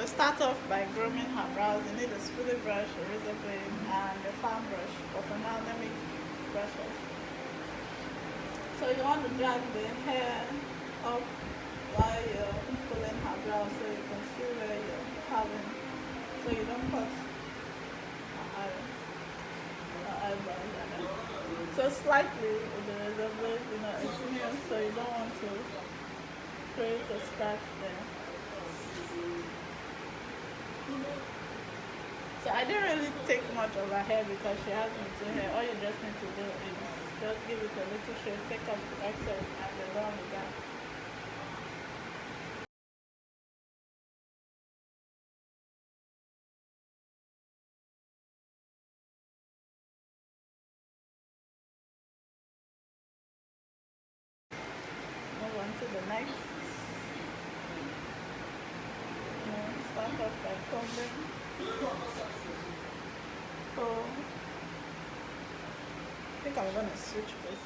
start off by grooming her brows. You need a spoolie brush, a razor blade, and a fan brush. But for now, let me brush off. So you want to drag the hair up while you're pulling her brows so you can see where you're having, so you don't cut her eyebrows. So slightly with the razor blade, it's new, so you don't want to create a scratch there. So I didn't really take much of her hair because she has little hair. All you just need to do is just give it a little shade, take off the excess, and then run with that. Move on to the next. Start off by combing. So I think I'm gonna switch this.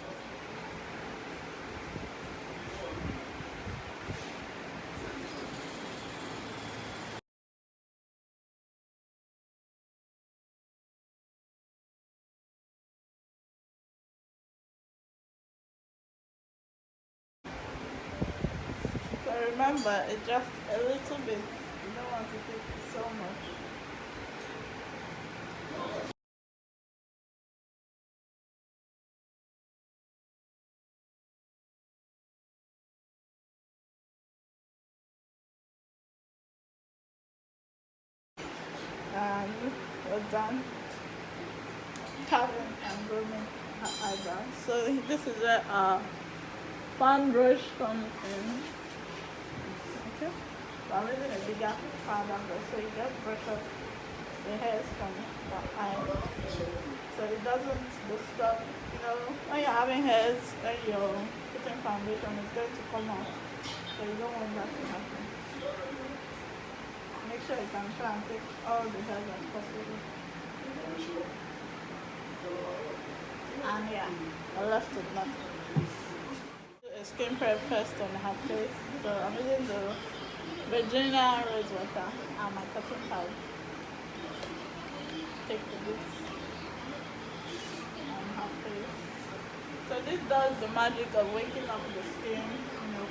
So remember, it's just a little bit. You don't want to take so much. And we're done carving and grooming her eyebrows. So this is where our fan brush comes in. Okay. So I'm using a bigger fan brush, so you just brush up the hairs from the eye, so it doesn't disturb. When you're having hairs, when you're putting foundation, it's going to come out, so you don't want that to happen. Make sure you can try and take all the hairs as possible. And yeah, I left with nothing. A skin prep first on her face, so I'm using the Rosewater and my cotton towel. Take the bits on her face. So this does the magic of waking up the skin,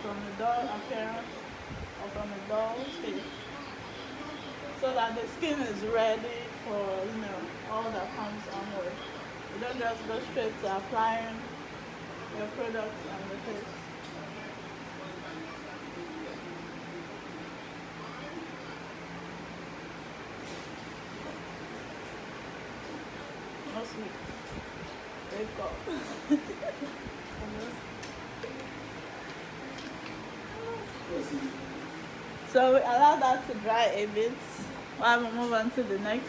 from the dull appearance or from the dull state, so that the skin is ready for all that comes onward. You don't just go straight to applying your products on the face. No sleep. Wake up. So we allow that to dry a bit while we move on to the next.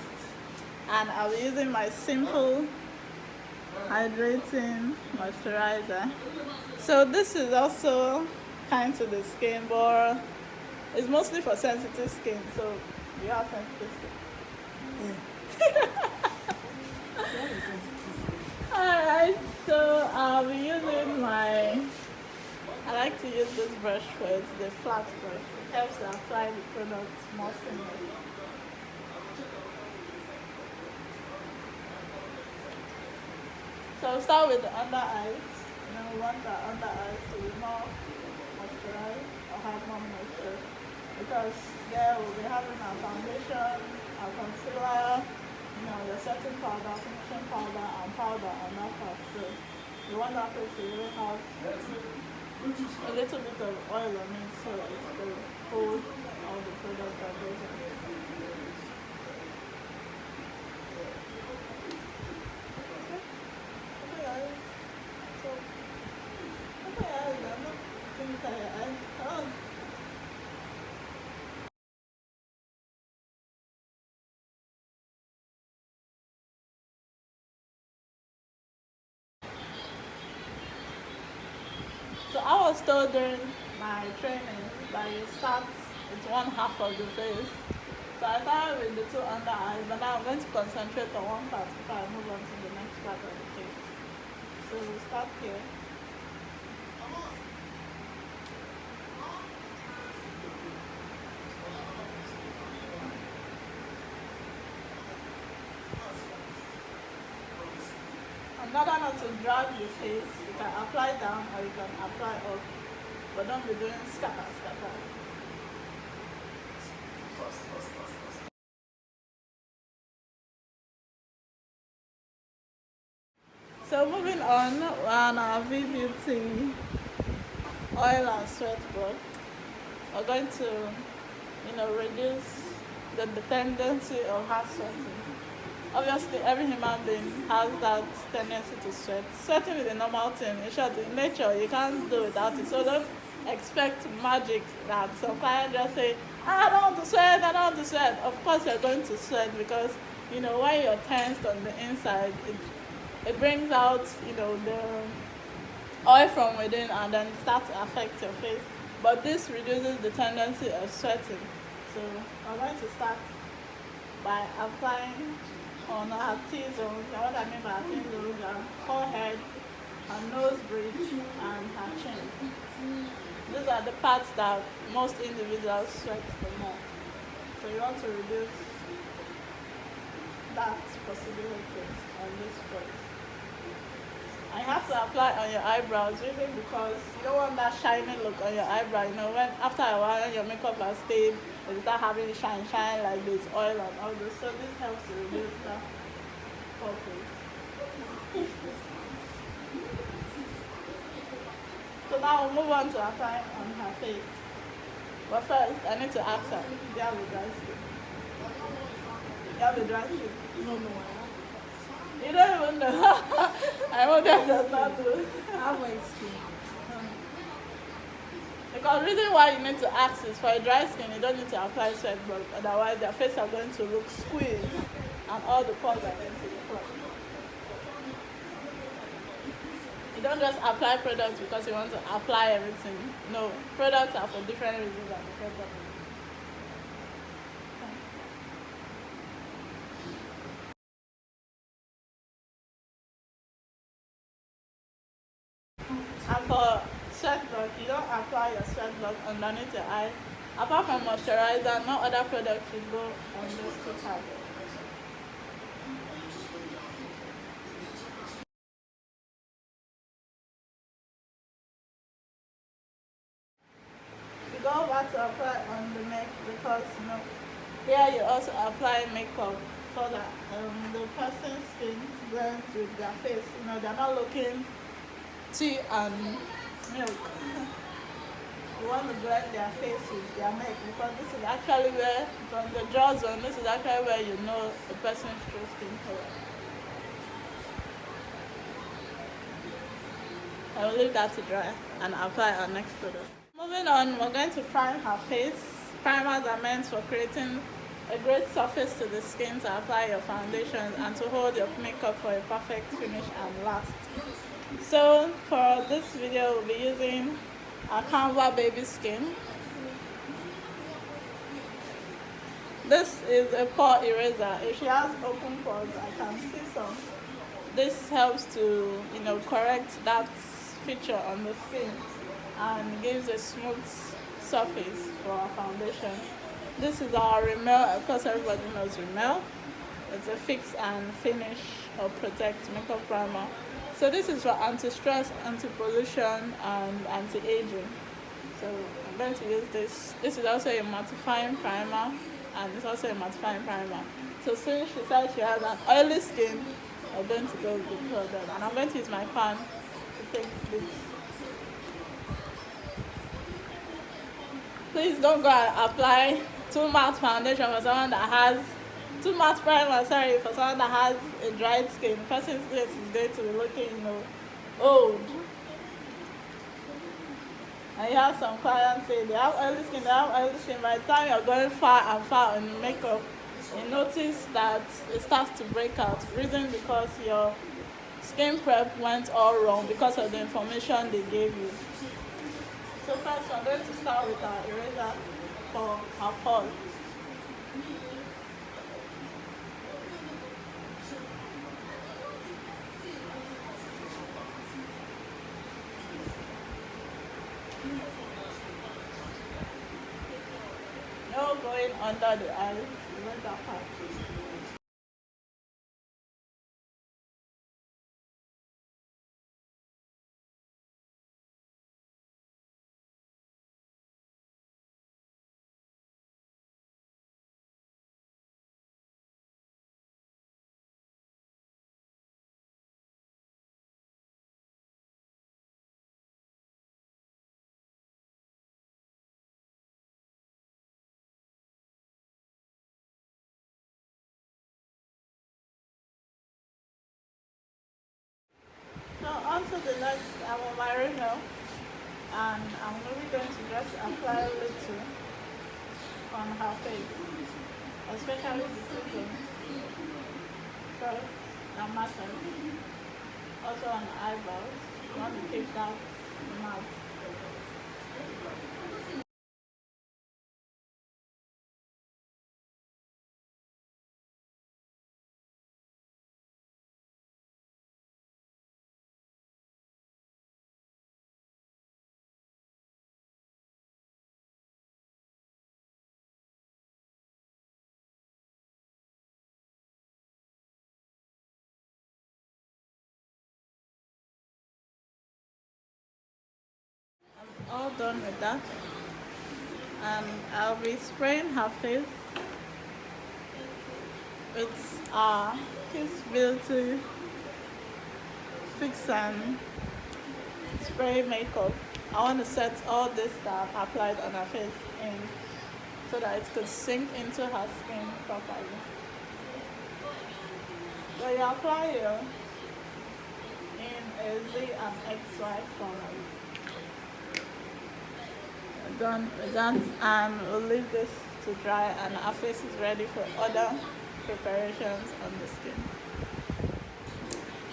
And I'll be using my simple hydrating moisturizer. So this is also kind to the skin, but it's mostly for sensitive skin. So you have sensitive skin. Alright, so I'll be using I like to use this brush for it, the flat brush. It helps to apply the product more seamlessly. So I'll start with the under eyes. We want the under eyes to be more moisturized or have more moisture, because there we'll be having our foundation, our concealer, the setting powder, finishing powder, and powder on that part. So you want that place to really have a little bit of oil on it, so it will hold all the products that goes in. So I was told during my training that you start with one half of the face. So I started with the two under eyes, but now I'm going to concentrate on one part before I move on to the next part of the face. So we'll start here. not to drag the face. You can apply down or you can apply up, but don't be doing scatter, scatter. So moving on our V-Beauty oil and sweat brush, we're going to, reduce the tendency of hard sweating. Obviously, every human being has that tendency to sweat. Sweating is a normal thing. In short, in nature, you can't do without it. So don't expect magic that some client just say, I don't want to sweat, I don't want to sweat. Of course, you're going to sweat because, when you're tensed on the inside, it brings out, the oil from within and then start to affect your face. But this reduces the tendency of sweating. So I'm going to start by applying on her T-zone. What I mean by T-zone, her forehead, her nose bridge, and her chin. These are the parts that most individuals sweat the more. So you want to reduce that possibility on this first. I have to apply on your eyebrows, really, because you don't want that shiny look on your eyebrow. When after a while your makeup has stayed, you start having shine like this oil and all this. So this helps to reduce that purpose. So now we'll move on to applying on her face. But first, I need to ask her, do you have a dry skin? You have a dry skin? No. You don't even know. I want that does not do. I have white skin. Because the reason why you need to ask is for a dry skin, you don't need to apply sweat brush. Otherwise, their face are going to look squeezed and all the pores are going to be plugged. You don't just apply products because you want to apply everything. No, products are for different reasons and different purposes. And for sweat block, you don't apply your sweat block underneath your eye. Apart from moisturizer, no other product should go on those two parts. You go back to apply on the neck because here you also apply makeup so that the person's skin blends with their face. They're not looking tea and milk. You want to blend their face with their neck because this is actually where, from the jawzone, this is actually where you know the person's true skin color. I will leave that to dry and apply our next product. Moving on, we're going to prime her face. Primers are meant for creating a great surface to the skin to apply your foundation and to hold your makeup for a perfect finish and last. So for this video, we'll be using a Carve baby skin. This is a pore eraser. If she has open pores, I can see some. This helps to correct that feature on the skin and gives a smooth surface for our foundation. This is our Rimmel. Of course, everybody knows Rimmel. It's a fix and finish or protect makeup primer. So this is for anti-stress, anti-pollution, and anti-aging. So I'm going to use this. This is also a mattifying primer, and it's also a mattifying primer. So since she said she has an oily skin, I'm going to go with the product, and I'm going to use my pan to take this. Please don't go and apply too matte foundation for someone that has too matte primer, for someone that has a dried skin. The person's face is going to be looking, old. And you have some clients say they have oily skin, By the time you're going far and far on makeup, you notice that it starts to break out. Reason because your skin prep went all wrong because of the information they gave you. So first, I'm going to start with our eraser for our pores. No going under the eyes, even that part. and I'm really going to just apply a little on her face, especially the cheekbones, first and matters. Also on the eyebrows. You want to keep that matte. All done with that, and I'll be spraying her face with Kiss Beauty Fix and Spray Makeup. I want to set all this that I've applied on her face in so that it could sink into her skin properly. So you apply it in a Z and XY format. Done with that, and we'll leave this to dry, and our face is ready for other preparations on the skin.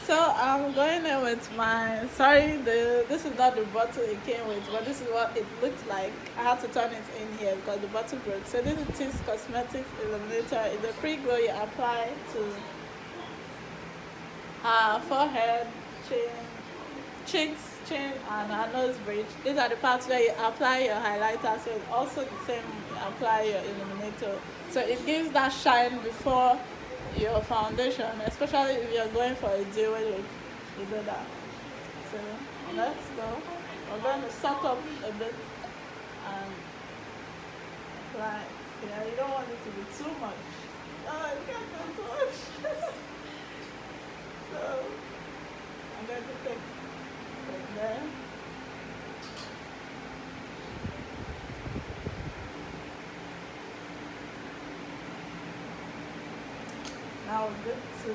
So I'm going in with my, this is not the bottle it came with, but this is what it looks like. I had to turn it in here because the bottle broke. So this is Tease Cosmetics Illuminator. It's a pre-glow you apply to forehead, cheeks, chin, and our nose bridge. These are the parts where you apply your highlighter, so it's also the same you apply your illuminator. So it gives that shine before your foundation, especially if you're going for a dewy look. You do that. So let's go. We're going to suck up a bit and apply it. Yeah, you don't want it to be too much. Oh, you can't do too much. So I'm going to take it there. Now we're good to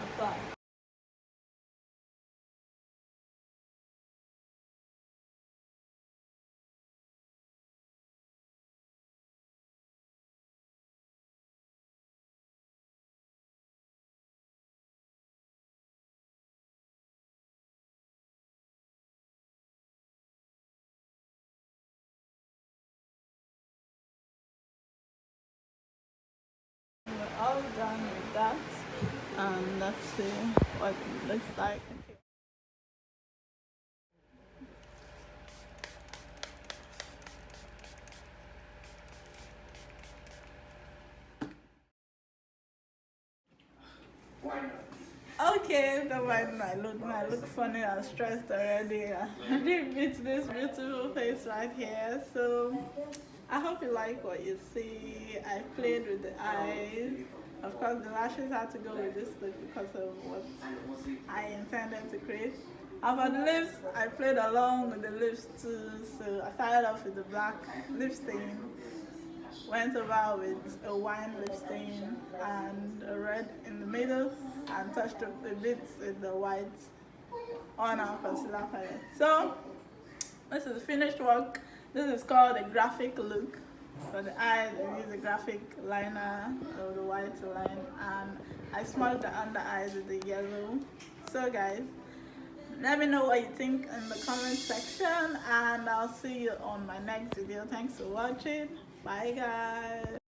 apply. We're all done with that, and let's see what it looks like. Okay, don't mind my look funny and stressed already. I didn't beat this beautiful face right here, so I hope you like what you see. I played with the eyes. Of course, the lashes had to go with this look because of what I intended to create. And for the lips, I played along with the lips too, so I started off with the black lip stain, went over with a wine lip stain and a red in the middle, and touched up a bit with the white on our concealer palette. So this is the finished work. This is called a graphic look. For the eyes, I use a graphic liner or the white line, and I smudged the under eyes with the yellow. So guys, let me know what you think in the comment section, and I'll see you on my next video. Thanks for watching. Bye guys.